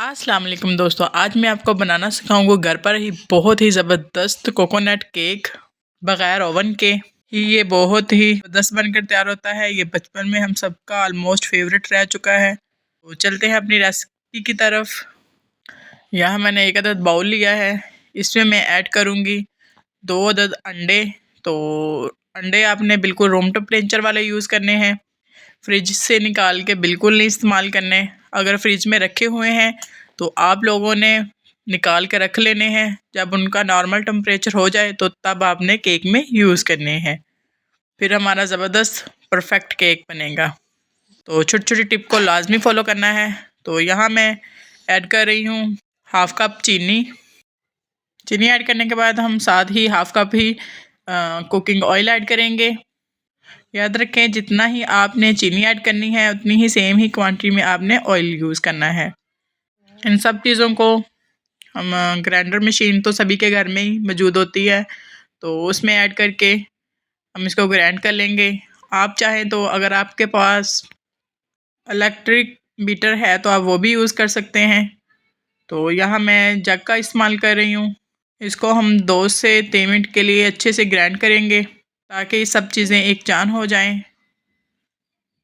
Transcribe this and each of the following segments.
अस्सलाम वालेकुम दोस्तों, आज मैं आपको बनाना सिखाऊंगा घर पर ही बहुत ही ज़बरदस्त कोकोनट केक बग़ैर ओवन के ही। ये बहुत ही ज़बरदस्त बनकर तैयार होता है। ये बचपन में हम सबका ऑलमोस्ट फेवरेट रह चुका है। तो चलते हैं अपनी रेसिपी की तरफ। यहाँ मैंने एक अदद बाउल लिया है, इसमें मैं ऐड करूँगी 2 अदद अंडे। तो अंडे आपने बिल्कुल रूम टेम्परेचर वाले यूज़ करने हैं, फ्रिज से निकाल के बिल्कुल नहीं इस्तेमाल करने। अगर फ्रिज में रखे हुए हैं तो आप लोगों ने निकाल के रख लेने हैं। जब उनका नॉर्मल टेम्परेचर हो जाए तो तब आपने केक में यूज़ करने हैं, फिर हमारा ज़बरदस्त परफेक्ट केक बनेगा। तो छोटी छोटी टिप को लाजमी फ़ॉलो करना है। तो यहाँ मैं ऐड कर रही हूँ हाफ़ कप चीनी। चीनी ऐड करने के बाद हम साथ ही हाफ़ कप ही कुकिंग ऑयल ऐड करेंगे। याद रखें, जितना ही आपने चीनी ऐड करनी है उतनी ही सेम ही क्वांटिटी में आपने ऑयल यूज़ करना है। इन सब चीज़ों को हम ग्राइंडर मशीन तो सभी के घर में ही मौजूद होती है, तो उसमें ऐड करके हम इसको ग्राइंड कर लेंगे। आप चाहें तो अगर आपके पास इलेक्ट्रिक बीटर है तो आप वो भी यूज़ कर सकते हैं। तो यहाँ मैं जग का इस्तेमाल कर रही हूँ। इसको हम 2 से 3 मिनट के लिए अच्छे से ग्राइंड करेंगे ताकि सब चीज़ें एक जान हो जाएं।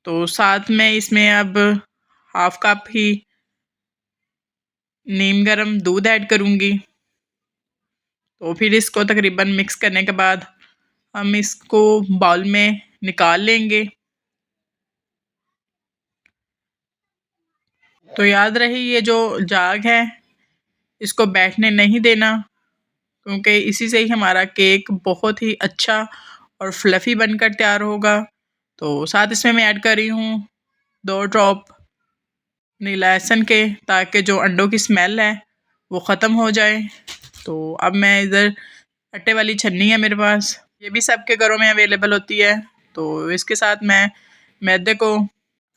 तो साथ में इसमें अब हाफ़ कप ही नीम गर्म दूध ऐड करूँगी। तो फिर इसको तकरीबन मिक्स करने के बाद हम इसको बाउल में निकाल लेंगे। तो याद रहे, ये जो जाग है इसको बैठने नहीं देना, क्योंकि इसी से ही हमारा केक बहुत ही अच्छा और फ्लफ़ी बनकर तैयार होगा। तो साथ इसमें मैं ऐड कर रही हूँ 2 ड्रॉप नीला एहसन के, ताकि जो अंडों की स्मेल है वो ख़त्म हो जाए। तो अब मैं इधर आटे वाली छन्नी है मेरे पास, ये भी सबके घरों में अवेलेबल होती है। तो इसके साथ मैं मैदे को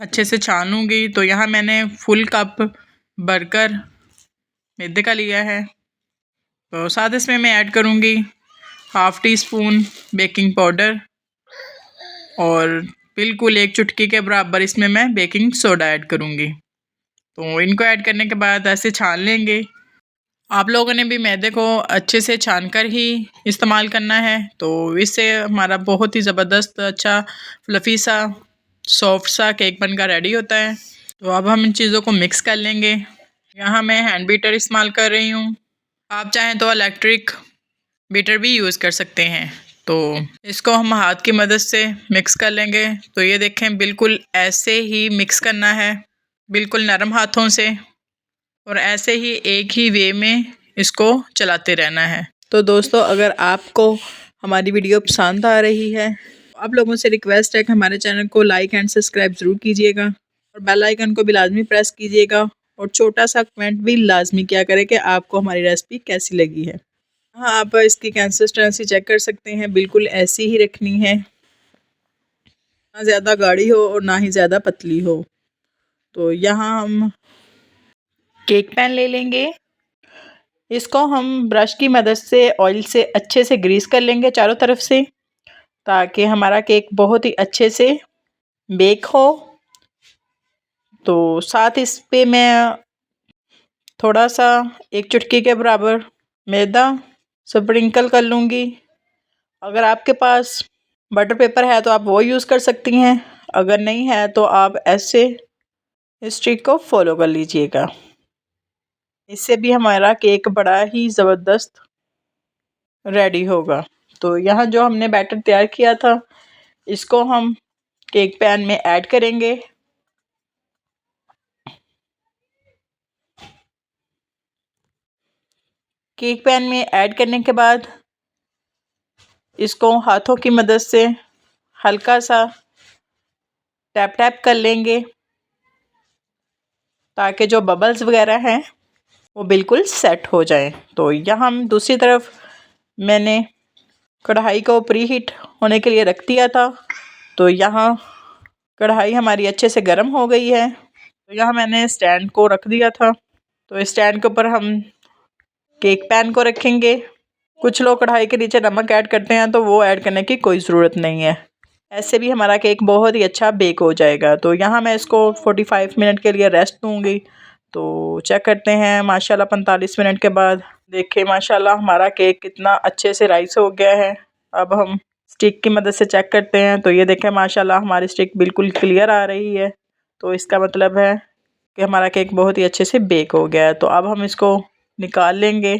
अच्छे से छान लूँगी। तो यहाँ मैंने फुल कप भरकर मैदे का लिया है। तो साथ इसमें मैं ऐड करूँगी half tea spoon baking powder और बिल्कुल 1 चुटकी के बराबर इसमें मैं बेकिंग सोडा ऐड करूँगी। तो इनको ऐड करने के बाद ऐसे छान लेंगे। आप लोगों ने भी मैदे को अच्छे से छानकर ही इस्तेमाल करना है, तो इससे हमारा बहुत ही ज़बरदस्त अच्छा फ्लफ़ी सा सॉफ्ट सा केक बनकर रेडी होता है। तो अब हम इन चीज़ों को मिक्स कर लेंगे। यहाँ मैं हैंड बीटर इस्तेमाल कर रही हूँ, आप चाहें तो इलेक्ट्रिक बीटर भी यूज़ कर सकते हैं। तो इसको हम हाथ की मदद से मिक्स कर लेंगे। तो ये देखें, बिल्कुल ऐसे ही मिक्स करना है, बिल्कुल नरम हाथों से, और ऐसे ही एक ही वे में इसको चलाते रहना है। तो दोस्तों, अगर आपको हमारी वीडियो पसंद आ रही है तो आप लोगों से रिक्वेस्ट है कि हमारे चैनल को लाइक एंड सब्सक्राइब ज़रूर कीजिएगा और बेल आइकन को भी लाजमी प्रेस कीजिएगा और छोटा सा कमेंट भी लाजमी किया करें कि आपको हमारी रेसिपी कैसी लगी है। हाँ, आप इसकी कंसिस्टेंसी चेक कर सकते हैं, बिल्कुल ऐसी ही रखनी है, ना ज़्यादा गाढ़ी हो और ना ही ज़्यादा पतली हो। तो यहाँ हम केक पैन ले लेंगे, इसको हम ब्रश की मदद से ऑयल से अच्छे से ग्रीस कर लेंगे चारों तरफ से, ताकि हमारा केक बहुत ही अच्छे से बेक हो। तो साथ इस पे मैं थोड़ा सा 1 चुटकी के बराबर मैदा स्प्रिंकल कर लूँगी। अगर आपके पास बटर पेपर है तो आप वो यूज़ कर सकती हैं, अगर नहीं है तो आप ऐसे इस ट्रिक को फॉलो कर लीजिएगा। इससे भी हमारा केक बड़ा ही ज़बरदस्त रेडी होगा। तो यहाँ जो हमने बैटर तैयार किया था इसको हम केक पैन में ऐड करेंगे। केक पैन में ऐड करने के बाद इसको हाथों की मदद से हल्का सा टैप टैप कर लेंगे, ताकि जो बबल्स वगैरह हैं वो बिल्कुल सेट हो जाए। तो यहाँ हम दूसरी तरफ मैंने कढ़ाई को प्री हीट होने के लिए रख दिया था। तो यहाँ कढ़ाई हमारी अच्छे से गर्म हो गई है। तो यहाँ मैंने स्टैंड को रख दिया था। तो स्टैंड के ऊपर हम केक पैन को रखेंगे। कुछ लोग कढ़ाई के नीचे नमक ऐड करते हैं, तो वो ऐड करने की कोई ज़रूरत नहीं है, ऐसे भी हमारा केक बहुत ही अच्छा बेक हो जाएगा। तो यहाँ मैं इसको 45 मिनट के लिए रेस्ट दूँगी, तो चेक करते हैं माशाल्लाह 45 मिनट के बाद। देखिए माशाल्लाह हमारा केक कितना अच्छे से राइस हो गया है। अब हम स्टिक की मदद से चेक करते हैं। तो ये देखें माशाल्लाह हमारी स्टिक बिल्कुल क्लियर आ रही है। तो इसका मतलब है कि हमारा केक बहुत ही अच्छे से बेक हो गया है। तो अब हम इसको निकाल लेंगे।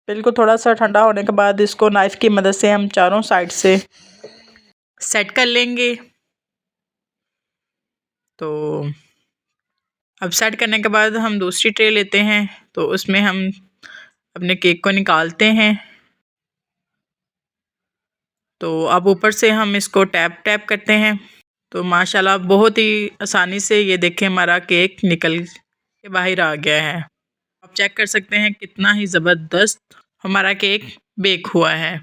बिल्कुल थोड़ा सा ठंडा होने के बाद इसको नाइफ़ की मदद से हम चारों साइड से सेट कर लेंगे। तो अब सेट करने के बाद हम दूसरी ट्रे लेते हैं। तो उसमें हम अपने केक को निकालते हैं। तो अब ऊपर से हम इसको टैप टैप करते हैं। तो माशाल्लाह बहुत ही आसानी से ये देखें हमारा केक निकल के बाहर आ गया है। आप चेक कर सकते हैं कितना ही ज़बरदस्त हमारा केक बेक हुआ है।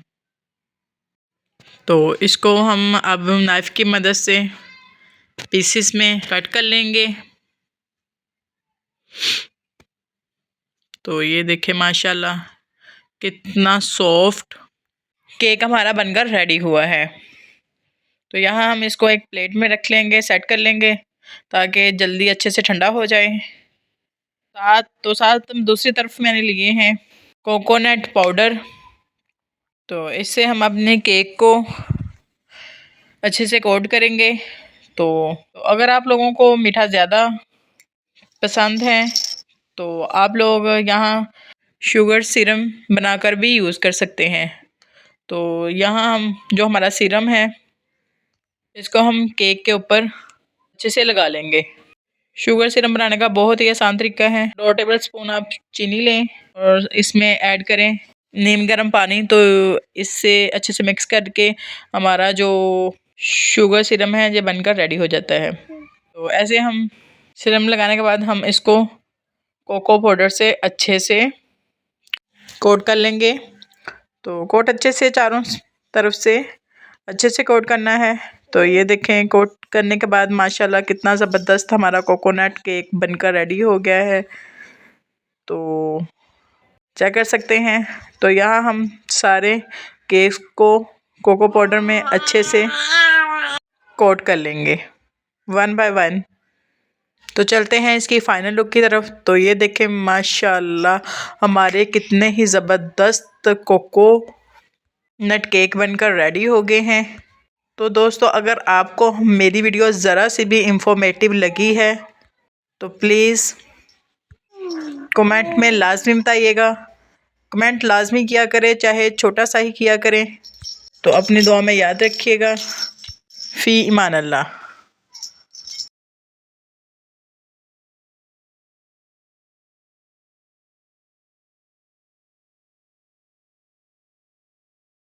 तो इसको हम अब नाइफ़ की मदद से पीसेस में कट कर लेंगे। तो ये देखें माशाल्लाह कितना सॉफ्ट केक हमारा बनकर रेडी हुआ है। तो यहाँ हम इसको एक प्लेट में रख लेंगे, सेट कर लेंगे ताकि जल्दी अच्छे से ठंडा हो जाए। साथ दूसरी तरफ मैंने लिए हैं कोकोनट पाउडर। तो इससे हम अपने केक को अच्छे से कोट करेंगे। तो अगर आप लोगों को मीठा ज़्यादा पसंद है तो आप लोग यहाँ शुगर सिरम बनाकर भी यूज़ कर सकते हैं। तो यहाँ हम जो हमारा सिरम है इसको हम केक के ऊपर अच्छे से लगा लेंगे। शुगर सिरम बनाने का बहुत ही आसान तरीका है। 2 टेबल स्पून आप चीनी लें और इसमें ऐड करें नीम गर्म पानी। तो इससे अच्छे से मिक्स करके हमारा जो शुगर सिरम है ये बनकर रेडी हो जाता है। तो ऐसे हम सिरम लगाने के बाद हम इसको कोको पाउडर से अच्छे से कोट कर लेंगे। तो कोट अच्छे से चारों तरफ से अच्छे से कोट करना है। तो ये देखें कोट करने के बाद माशाल्लाह कितना ज़बरदस्त हमारा कोकोनट केक बनकर रेडी हो गया है। तो चेक कर सकते हैं। तो यहाँ हम सारे केक को कोको पाउडर में अच्छे से कोट कर लेंगे 1 बाय 1। तो चलते हैं इसकी फ़ाइनल लुक की तरफ। तो ये देखें माशाल्लाह हमारे कितने ही ज़बरदस्त कोको नट केक बनकर रेडी हो गए हैं। तो दोस्तों अगर आपको मेरी वीडियो ज़रा सी भी इंफॉर्मेटिव लगी है तो प्लीज़ कमेंट में लाजमी बताइएगा। कमेंट लाजमी किया करें, चाहे छोटा सा ही किया करें। तो अपनी दुआ में याद रखिएगा। फ़ी ईमान अल्लाह।